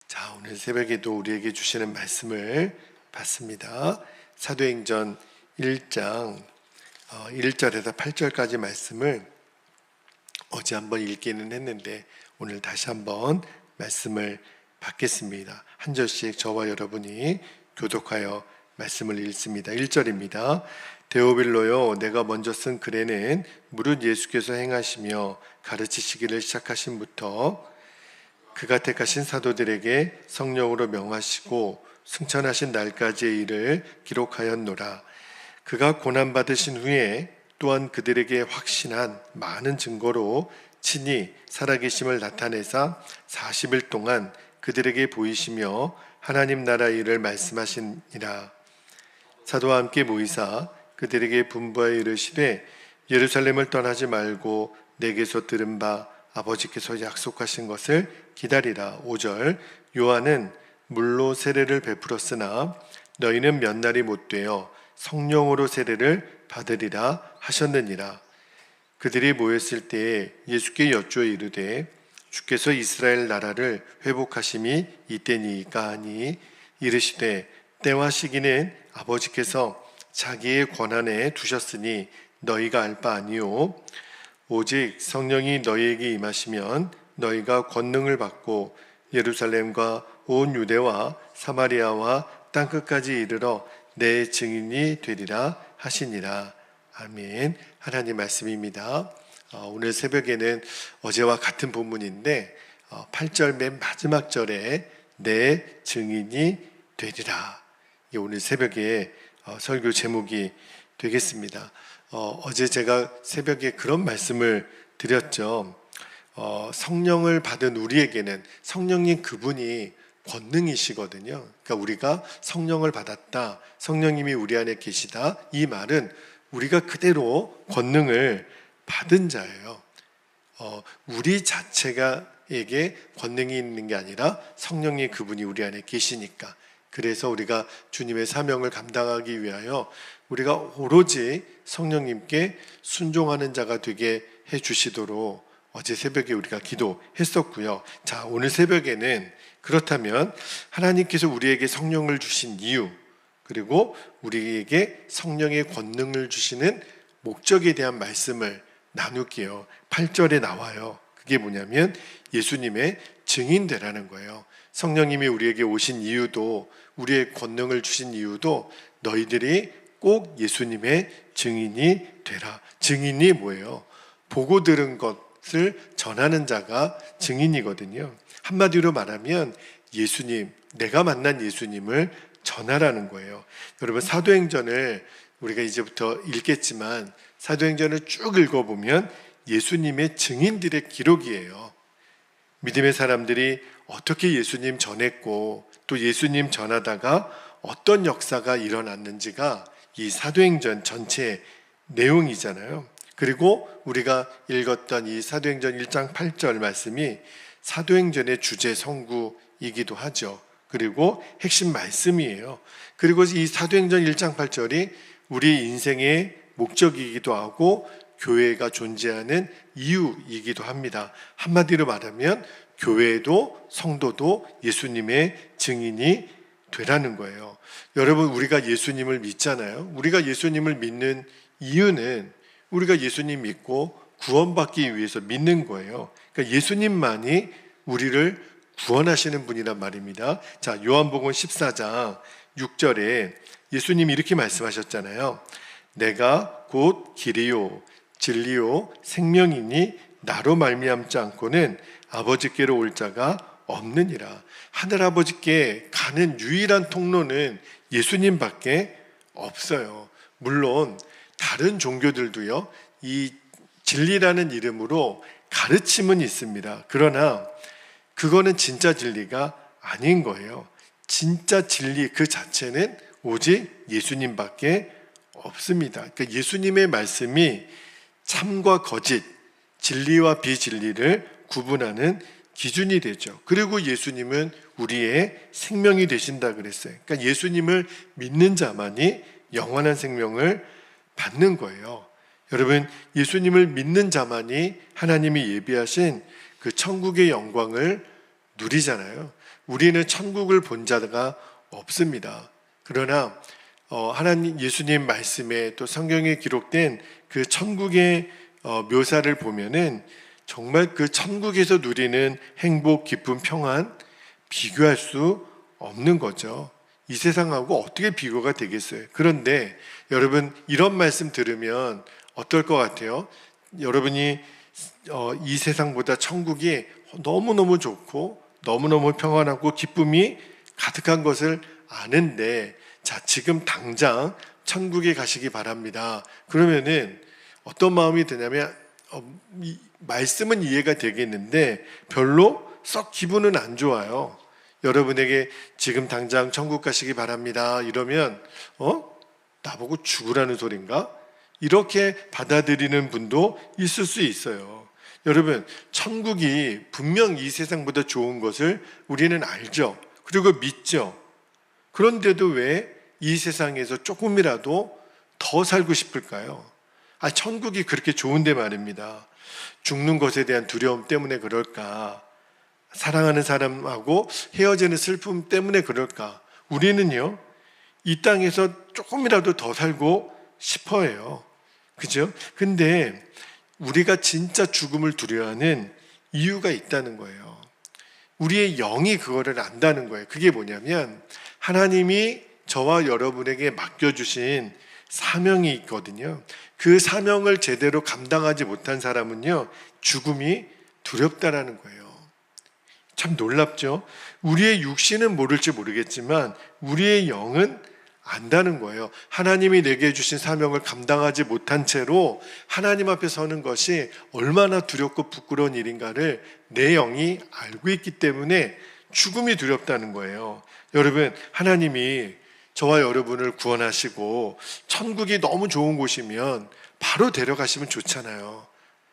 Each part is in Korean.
자, 오늘 새벽에도 우리에게 주시는 말씀을 봤습니다. 사도행전 1장 1절에서 8절까지 말씀을 어제 한번 읽기는 했는데 오늘 다시 한번 말씀을 받겠습니다. 한 절씩 저와 여러분이 교독하여 말씀을 읽습니다. 1절입니다. 데오빌로요, 내가 먼저 쓴 글에는 무릇 예수께서 행하시며 가르치시기를 시작하신부터 그가 택하신 사도들에게 성령으로 명하시고 승천하신 날까지의 일을 기록하였노라. 그가 고난받으신 후에 또한 그들에게 확신한 많은 증거로 친히 살아계심을 나타내사 40일 동안 그들에게 보이시며 하나님 나라 일을 말씀하시니라. 사도와 함께 모이사 그들에게 분부하여 이르시되 예루살렘을 떠나지 말고 내게서 들은 바 아버지께서 약속하신 것을 기다리라. 5절 요한은 물로 세례를 베풀었으나 너희는 몇 날이 못되어 성령으로 세례를 받으리라 하셨느니라. 그들이 모였을 때에 예수께 여쭈어 이르되 주께서 이스라엘 나라를 회복하심이 이때니까 하니 이르시되 때와 시기는 아버지께서 자기의 권한에 두셨으니 너희가 알 바 아니요 오직 성령이 너희에게 임하시면 너희가 권능을 받고 예루살렘과 온 유대와 사마리아와 땅끝까지 이르러 내 증인이 되리라 하시니라. 아멘. 하나님 말씀입니다. 오늘 새벽에는 어제와 같은 본문인데 8절 맨 마지막 절에 내 증인이 되리라. 이게 오늘 새벽에 설교 제목이 되겠습니다. 어제 제가 새벽에 그런 말씀을 드렸죠. 성령을 받은 우리에게는 성령님 그분이 권능이시거든요. 그러니까 우리가 성령을 받았다, 성령님이 우리 안에 계시다, 이 말은 우리가 그대로 권능을 받은 자예요. 우리 자체가에게 권능이 있는 게 아니라 성령님 그분이 우리 안에 계시니까. 그래서 우리가 주님의 사명을 감당하기 위하여 우리가 오로지 성령님께 순종하는 자가 되게 해주시도록 어제 새벽에 우리가 기도했었고요. 자, 오늘 새벽에는 그렇다면 하나님께서 우리에게 성령을 주신 이유, 그리고 우리에게 성령의 권능을 주시는 목적에 대한 말씀을 나눌게요. 8절에 나와요. 그게 뭐냐면 예수님의 증인 되라는 거예요. 성령님이 우리에게 오신 이유도, 우리의 권능을 주신 이유도 너희들이 꼭 예수님의 증인이 되라. 증인이 뭐예요? 보고 들은 것을 전하는 자가 증인이거든요. 한마디로 말하면 예수님, 내가 만난 예수님을 전하라는 거예요. 여러분, 사도행전을 우리가 이제부터 읽겠지만 사도행전을 쭉 읽어보면 예수님의 증인들의 기록이에요. 믿음의 사람들이 어떻게 예수님 전했고 또 예수님 전하다가 어떤 역사가 일어났는지가 이 사도행전 전체의 내용이잖아요. 그리고 우리가 읽었던 이 사도행전 1장 8절 말씀이 사도행전의 주제 성구이기도 하죠. 그리고 핵심 말씀이에요. 그리고 이 사도행전 1장 8절이 우리 인생의 목적이기도 하고 교회가 존재하는 이유이기도 합니다. 한마디로 말하면 교회도 성도도 예수님의 증인이 되라는 거예요. 여러분, 우리가 예수님을 믿잖아요. 우리가 예수님을 믿는 이유는 우리가 예수님 믿고 구원받기 위해서 믿는 거예요. 그러니까 예수님만이 우리를 구원하시는 분이란 말입니다. 자, 요한복음 14장 6절에 예수님이 이렇게 말씀하셨잖아요. 내가 곧 길이요 진리요 생명이니 나로 말미암지 않고는 아버지께로 올 자가 없느니라. 하늘아버지께 가는 유일한 통로는 예수님밖에 없어요. 물론 다른 종교들도요, 이 진리라는 이름으로 가르침은 있습니다. 그러나 그거는 진짜 진리가 아닌 거예요. 진짜 진리 그 자체는 오직 예수님밖에 없습니다. 그러니까 예수님의 말씀이 참과 거짓, 진리와 비진리를 구분하는 기준이 되죠. 그리고 예수님은 우리의 생명이 되신다 그랬어요. 그러니까 예수님을 믿는 자만이 영원한 생명을 받는 거예요. 여러분, 예수님을 믿는 자만이 하나님이 예비하신 그 천국의 영광을 누리잖아요. 우리는 천국을 본 자가 없습니다. 그러나 하나님 예수님 말씀에 또 성경에 기록된 그 천국의 묘사를 보면은 정말 그 천국에서 누리는 행복, 기쁨, 평안 비교할 수 없는 거죠. 이 세상하고 어떻게 비교가 되겠어요? 그런데 여러분 이런 말씀 들으면 어떨 것 같아요? 여러분이 이 세상보다 천국이 너무너무 좋고 너무너무 평안하고 기쁨이 가득한 것을 아는데, 자, 지금 당장 천국에 가시기 바랍니다. 그러면은 어떤 마음이 드냐면 말씀은 이해가 되겠는데 별로 썩 기분은 안 좋아요. 여러분에게 지금 당장 천국 가시기 바랍니다 이러면 나보고 죽으라는 소린가? 이렇게 받아들이는 분도 있을 수 있어요. 여러분, 천국이 분명 이 세상보다 좋은 것을 우리는 알죠. 그리고 믿죠. 그런데도 왜 이 세상에서 조금이라도 더 살고 싶을까요? 천국이 그렇게 좋은데 말입니다. 죽는 것에 대한 두려움 때문에 그럴까? 사랑하는 사람하고 헤어지는 슬픔 때문에 그럴까? 우리는요, 이 땅에서 조금이라도 더 살고 싶어 해요. 그죠? 근데 우리가 진짜 죽음을 두려워하는 이유가 있다는 거예요. 우리의 영이 그거를 안다는 거예요. 그게 뭐냐면 하나님이 저와 여러분에게 맡겨주신 사명이 있거든요. 그 사명을 제대로 감당하지 못한 사람은요, 죽음이 두렵다라는 거예요. 참 놀랍죠? 우리의 육신은 모를지 모르겠지만 우리의 영은 안다는 거예요. 하나님이 내게 주신 사명을 감당하지 못한 채로 하나님 앞에 서는 것이 얼마나 두렵고 부끄러운 일인가를 내 영이 알고 있기 때문에 죽음이 두렵다는 거예요. 여러분, 하나님이 저와 여러분을 구원하시고 천국이 너무 좋은 곳이면 바로 데려가시면 좋잖아요.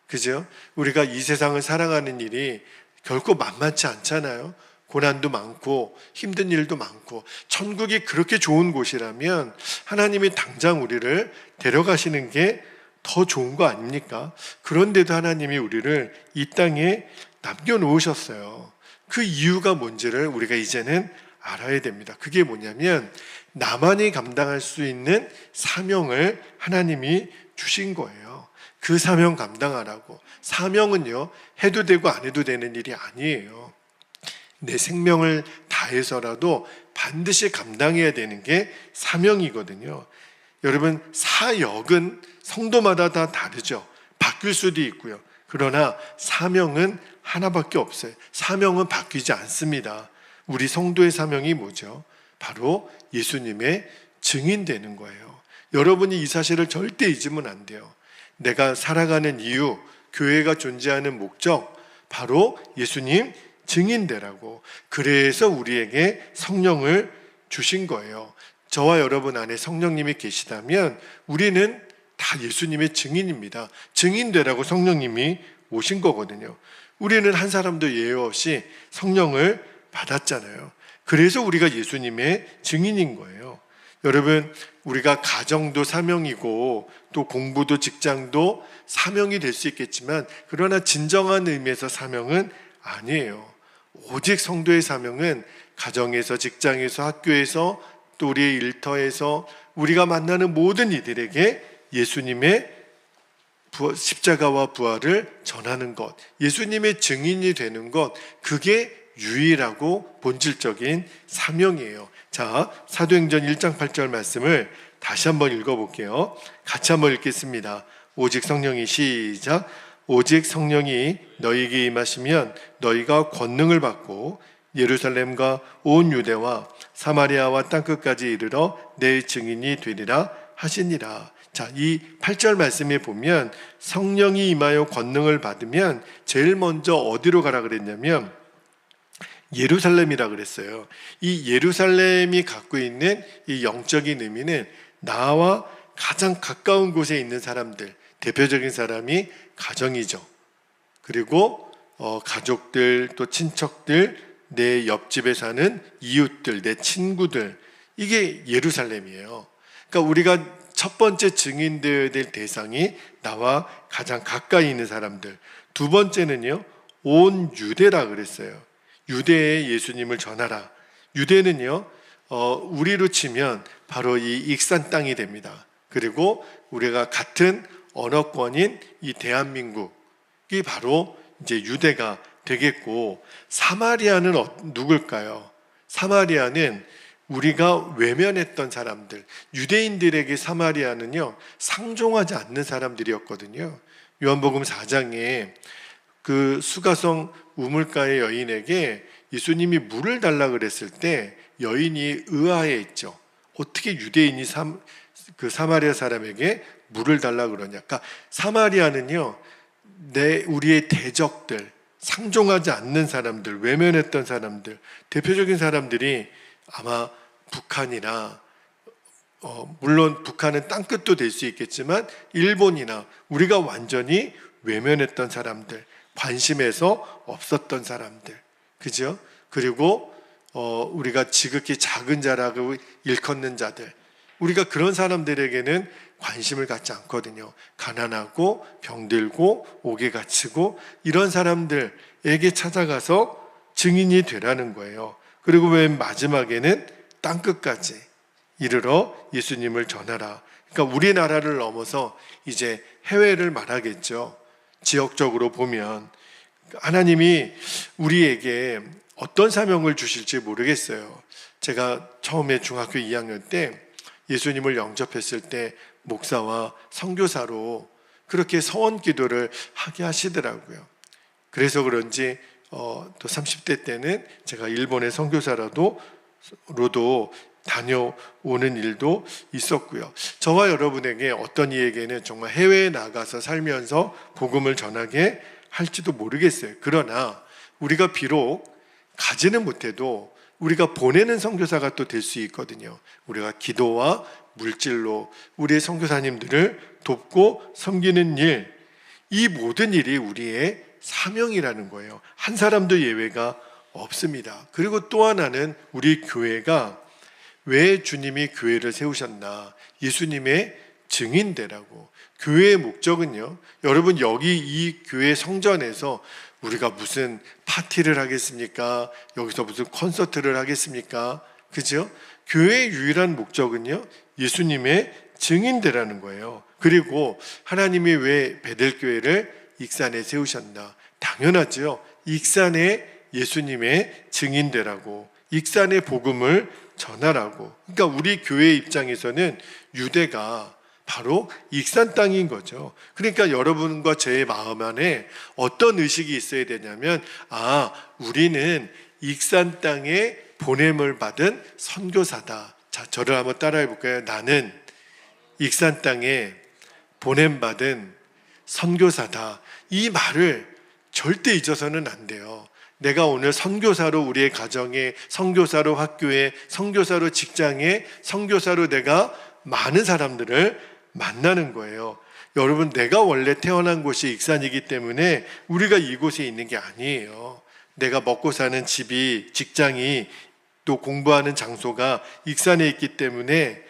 그죠? 우리가 이 세상을 살아가는 일이 결코 만만치 않잖아요. 고난도 많고 힘든 일도 많고. 천국이 그렇게 좋은 곳이라면 하나님이 당장 우리를 데려가시는 게 더 좋은 거 아닙니까? 그런데도 하나님이 우리를 이 땅에 남겨놓으셨어요. 그 이유가 뭔지를 우리가 이제는 알아야 됩니다. 그게 뭐냐면 나만이 감당할 수 있는 사명을 하나님이 주신 거예요. 그 사명 감당하라고. 사명은요, 해도 되고 안 해도 되는 일이 아니에요. 내 생명을 다해서라도 반드시 감당해야 되는 게 사명이거든요. 여러분, 사역은 성도마다 다 다르죠. 바뀔 수도 있고요. 그러나 사명은 하나밖에 없어요. 사명은 바뀌지 않습니다. 우리 성도의 사명이 뭐죠? 바로 예수님의 증인 되는 거예요. 여러분이 이 사실을 절대 잊으면 안 돼요. 내가 살아가는 이유, 교회가 존재하는 목적, 바로 예수님 증인되라고. 그래서 우리에게 성령을 주신 거예요. 저와 여러분 안에 성령님이 계시다면 우리는 다 예수님의 증인입니다. 증인되라고 성령님이 오신 거거든요. 우리는 한 사람도 예외 없이 성령을 받았잖아요. 그래서 우리가 예수님의 증인인 거예요. 여러분, 우리가 가정도 사명이고 또 공부도 직장도 사명이 될 수 있겠지만, 그러나 진정한 의미에서 사명은 아니에요. 오직 성도의 사명은 가정에서, 직장에서, 학교에서, 또 우리의 일터에서 우리가 만나는 모든 이들에게 예수님의 십자가와 부활을 전하는 것, 예수님의 증인이 되는 것, 그게 유일하고 본질적인 사명이에요. 자, 사도행전 1장 8절 말씀을 다시 한번 읽어볼게요. 같이 한번 읽겠습니다. 오직 성령이, 시작. 오직 성령이 너희에게 임하시면 너희가 권능을 받고 예루살렘과 온 유대와 사마리아와 땅끝까지 이르러 내 증인이 되리라 하시니라. 자, 이 8절 말씀에 보면 성령이 임하여 권능을 받으면 제일 먼저 어디로 가라 그랬냐면 예루살렘이라 그랬어요. 이 예루살렘이 갖고 있는 이 영적인 의미는 나와 가장 가까운 곳에 있는 사람들, 대표적인 사람이 가정이죠. 그리고 가족들, 또 친척들, 내 옆집에 사는 이웃들, 내 친구들, 이게 예루살렘이에요. 그러니까 우리가 첫 번째 증인되어야 될 대상이 나와 가장 가까이 있는 사람들. 두 번째는요, 온 유대라 그랬어요. 유대에 예수님을 전하라. 유대는요, 우리로 치면 바로 이 익산 땅이 됩니다. 그리고 우리가 같은 언어권인 이 대한민국이 바로 이제 유대가 되겠고, 사마리아는 누굴까요? 사마리아는 우리가 외면했던 사람들, 유대인들에게 사마리아는요, 상종하지 않는 사람들이었거든요. 요한복음 4장에 그 수가성 우물가의 여인에게 예수님이 물을 달라 그랬을 때 여인이 의아해했죠. 어떻게 유대인이 그 사마리아 사람에게 물을 달라 그러냐. 그러니까 사마리아는요, 우리의 대적들, 상종하지 않는 사람들, 외면했던 사람들, 대표적인 사람들이 아마 북한이나 물론 북한은 땅끝도 될 수 있겠지만 일본이나, 우리가 완전히 외면했던 사람들, 관심에서 없었던 사람들, 그죠? 그리고 우리가 지극히 작은 자라고 일컫는 자들, 우리가 그런 사람들에게는 관심을 갖지 않거든요. 가난하고 병들고 옥에 갇히고 이런 사람들에게 찾아가서 증인이 되라는 거예요. 그리고 맨 마지막에는 땅끝까지 이르러 예수님을 전하라. 그러니까 우리나라를 넘어서 이제 해외를 말하겠죠. 지역적으로 보면 하나님이 우리에게 어떤 사명을 주실지 모르겠어요. 제가 처음에 중학교 2학년 때 예수님을 영접했을 때 목사와 선교사로 그렇게 서원 기도를 하게 하시더라고요. 그래서 그런지 또 30대 때는 제가 일본의 선교사로도 다녀오는 일도 있었고요. 저와 여러분에게 어떤 이에게는 정말 해외에 나가서 살면서 복음을 전하게 할지도 모르겠어요. 그러나 우리가 비록 가지는 못해도 우리가 보내는 선교사가 또 될 수 있거든요. 우리가 기도와 물질로 우리의 선교사님들을 돕고 섬기는 일, 이 모든 일이 우리의 사명이라는 거예요. 한 사람도 예외가 없습니다. 그리고 또 하나는 우리 교회가 왜 주님이 교회를 세우셨나? 예수님의 증인되라고. 교회의 목적은요, 여러분 여기 이 교회 성전에서 우리가 무슨 파티를 하겠습니까? 여기서 무슨 콘서트를 하겠습니까? 그죠? 교회의 유일한 목적은요, 예수님의 증인되라는 거예요. 그리고 하나님이 왜 베델교회를 익산에 세우셨나? 당연하죠. 익산에 예수님의 증인되라고, 익산의 복음을 전하라고. 그러니까 우리 교회 입장에서는 유대가 바로 익산 땅인 거죠. 그러니까 여러분과 제 마음 안에 어떤 의식이 있어야 되냐면, 우리는 익산 땅에 보냄을 받은 선교사다. 자, 저를 한번 따라해 볼까요? 나는 익산 땅에 보냄받은 선교사다. 이 말을 절대 잊어서는 안 돼요. 내가 오늘 선교사로 우리의 가정에, 선교사로 학교에, 선교사로 직장에, 선교사로 내가 많은 사람들을 만나는 거예요. 여러분, 내가 원래 태어난 곳이 익산이기 때문에 우리가 이곳에 있는 게 아니에요. 내가 먹고 사는 집이, 직장이, 또 공부하는 장소가 익산에 있기 때문에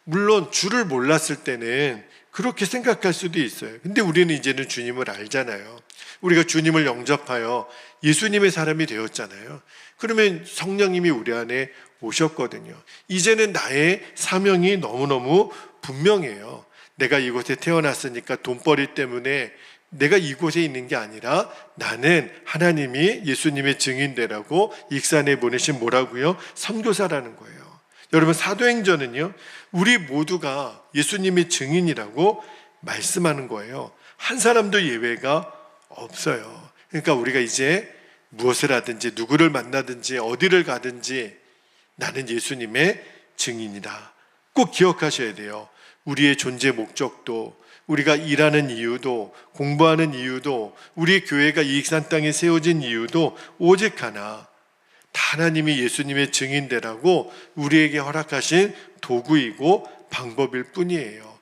물론 주를 몰랐을 때는 그렇게 생각할 수도 있어요. 근데 우리는 이제는 주님을 알잖아요. 우리가 주님을 영접하여 예수님의 사람이 되었잖아요. 그러면 성령님이 우리 안에 오셨거든요. 이제는 나의 사명이 너무너무 분명해요. 내가 이곳에 태어났으니까 돈벌이 때문에 내가 이곳에 있는 게 아니라 나는 하나님이 예수님의 증인되라고 익산에 보내신 뭐라고요? 선교사라는 거예요. 여러분, 사도행전은요, 우리 모두가 예수님의 증인이라고 말씀하는 거예요. 한 사람도 예외가 없어요. 그러니까 우리가 이제 무엇을 하든지 누구를 만나든지 어디를 가든지 나는 예수님의 증인이다. 꼭 기억하셔야 돼요. 우리의 존재 목적도, 우리가 일하는 이유도, 공부하는 이유도, 우리 교회가 이 익산 땅에 세워진 이유도 오직 하나, 하나님이 예수님의 증인되라고 우리에게 허락하신 도구이고 방법일 뿐이에요.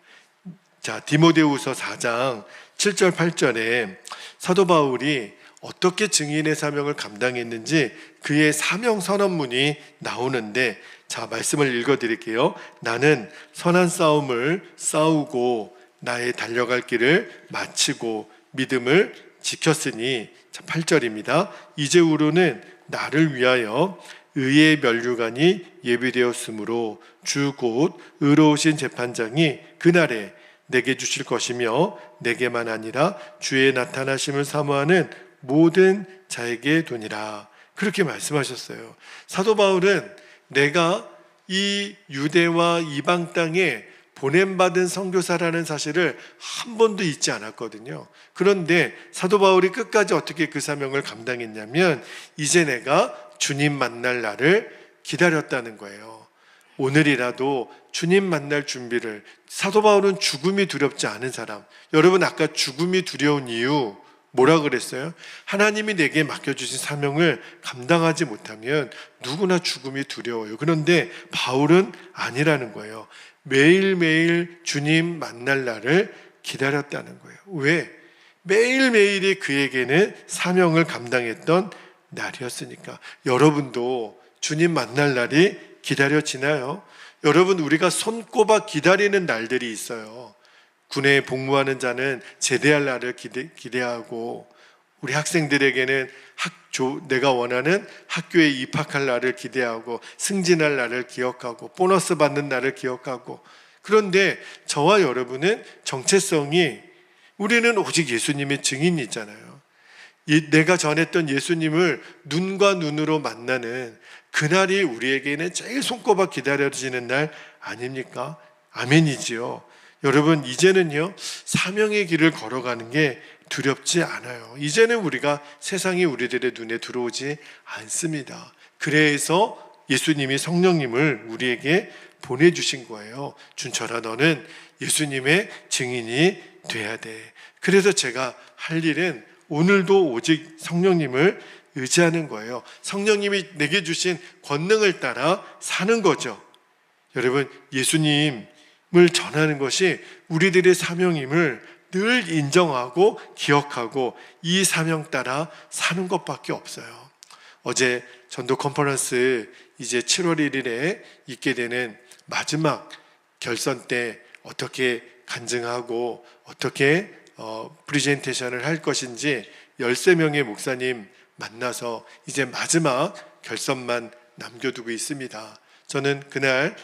자, 디모데후서 4장 7절 8절에 사도 바울이 어떻게 증인의 사명을 감당했는지 그의 사명 선언문이 나오는데, 자, 말씀을 읽어드릴게요. 나는 선한 싸움을 싸우고 나의 달려갈 길을 마치고 믿음을 지켰으니, 자, 8절입니다. 이제후로는 나를 위하여 의의 면류관이 예비되었으므로 주 곧 의로우신 재판장이 그날에 내게 주실 것이며 내게만 아니라 주의 나타나심을 사모하는 모든 자에게 도니라. 그렇게 말씀하셨어요. 사도 바울은 내가 이 유대와 이방 땅에 보냄받은 선교사라는 사실을 한 번도 잊지 않았거든요. 그런데 사도 바울이 끝까지 어떻게 그 사명을 감당했냐면 이제 내가 주님 만날 날을 기다렸다는 거예요. 오늘이라도 주님 만날 준비를, 사도 바울은 죽음이 두렵지 않은 사람. 여러분, 아까 죽음이 두려운 이유 뭐라 그랬어요? 하나님이 내게 맡겨주신 사명을 감당하지 못하면 누구나 죽음이 두려워요. 그런데 바울은 아니라는 거예요. 매일매일 주님 만날 날을 기다렸다는 거예요. 왜? 매일매일이 그에게는 사명을 감당했던 날이었으니까. 여러분도 주님 만날 날이 기다려지나요? 여러분, 우리가 손꼽아 기다리는 날들이 있어요. 군에 복무하는 자는 제대할 날을 기대하고, 우리 학생들에게는 내가 원하는 학교에 입학할 날을 기대하고, 승진할 날을 기억하고, 보너스 받는 날을 기억하고. 그런데 저와 여러분은 정체성이, 우리는 오직 예수님의 증인이잖아요. 내가 전했던 예수님을 눈과 눈으로 만나는 그날이 우리에게는 제일 손꼽아 기다려지는 날 아닙니까? 아멘이지요. 여러분, 이제는요, 사명의 길을 걸어가는 게 두렵지 않아요. 이제는 우리가 세상이 우리들의 눈에 들어오지 않습니다. 그래서 예수님이 성령님을 우리에게 보내주신 거예요. 준철아, 너는 예수님의 증인이 돼야 돼. 그래서 제가 할 일은 오늘도 오직 성령님을 의지하는 거예요. 성령님이 내게 주신 권능을 따라 사는 거죠. 여러분, 예수님을 전하는 것이 우리들의 사명임을 늘 인정하고 기억하고 이 사명 따라 사는 것밖에 없어요. 어제 전도 컨퍼런스 이제 7월 1일에 있게 되는 마지막 결선 때 어떻게 간증하고 어떻게 프리젠테이션을 할 것인지 13명의 목사님 만나서 이제 마지막 결선만 남겨두고 있습니다. 저는 그날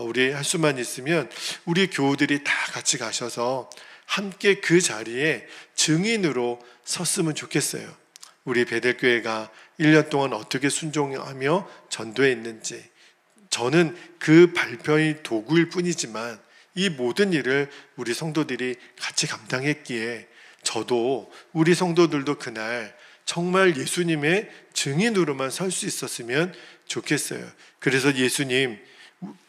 우리 할 수만 있으면 우리 교우들이 다 같이 가셔서 함께 그 자리에 증인으로 섰으면 좋겠어요. 우리 베델교회가 1년 동안 어떻게 순종하며 전도했는지. 저는 그 발표의 도구일 뿐이지만 이 모든 일을 우리 성도들이 같이 감당했기에 저도, 우리 성도들도 그날 정말 예수님의 증인으로만 설 수 있었으면 좋겠어요. 그래서 예수님,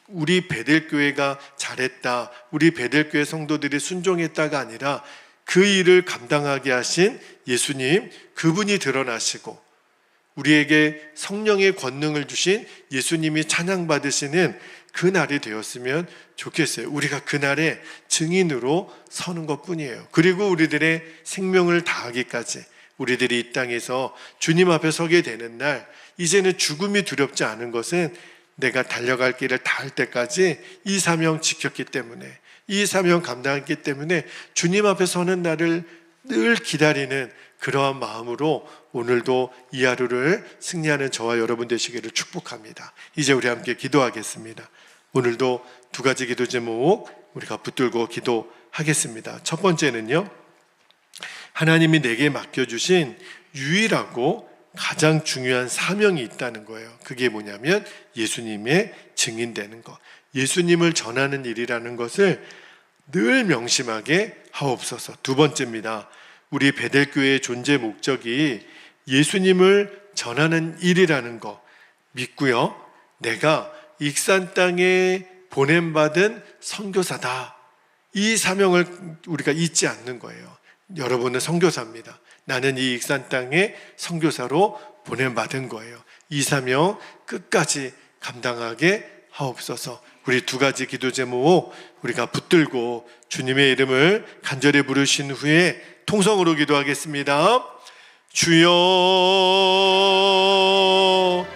우리 베델교회가 잘했다, 우리 베델교회 성도들이 순종했다가 아니라 그 일을 감당하게 하신 예수님, 그분이 드러나시고 우리에게 성령의 권능을 주신 예수님이 찬양받으시는 그 날이 되었으면 좋겠어요. 우리가 그날에 증인으로 서는 것뿐이에요. 그리고 우리들의 생명을 다하기까지, 우리들이 이 땅에서 주님 앞에 서게 되는 날, 이제는 죽음이 두렵지 않은 것은 내가 달려갈 길을 다할 때까지 이 사명 지켰기 때문에, 이 사명 감당했기 때문에 주님 앞에 서는 날을 늘 기다리는 그러한 마음으로 오늘도 이 하루를 승리하는 저와 여러분 되시기를 축복합니다. 이제 우리 함께 기도하겠습니다. 오늘도 두 가지 기도 제목 우리가 붙들고 기도하겠습니다. 첫 번째는요, 하나님이 내게 맡겨주신 유일하고 가장 중요한 사명이 있다는 거예요. 그게 뭐냐면 예수님의 증인되는 것, 예수님을 전하는 일이라는 것을 늘 명심하게 하옵소서. 두 번째입니다. 우리 베델교회의 존재 목적이 예수님을 전하는 일이라는 거 믿고요, 내가 익산 땅에 보냄받은 선교사다, 이 사명을 우리가 잊지 않는 거예요. 여러분은 선교사입니다. 나는 이 익산 땅에 선교사로 보냄받은 거예요. 이 사명 끝까지 감당하게 하옵소서. 우리 두 가지 기도 제목 우리가 붙들고 주님의 이름을 간절히 부르신 후에 통성으로 기도하겠습니다. 주여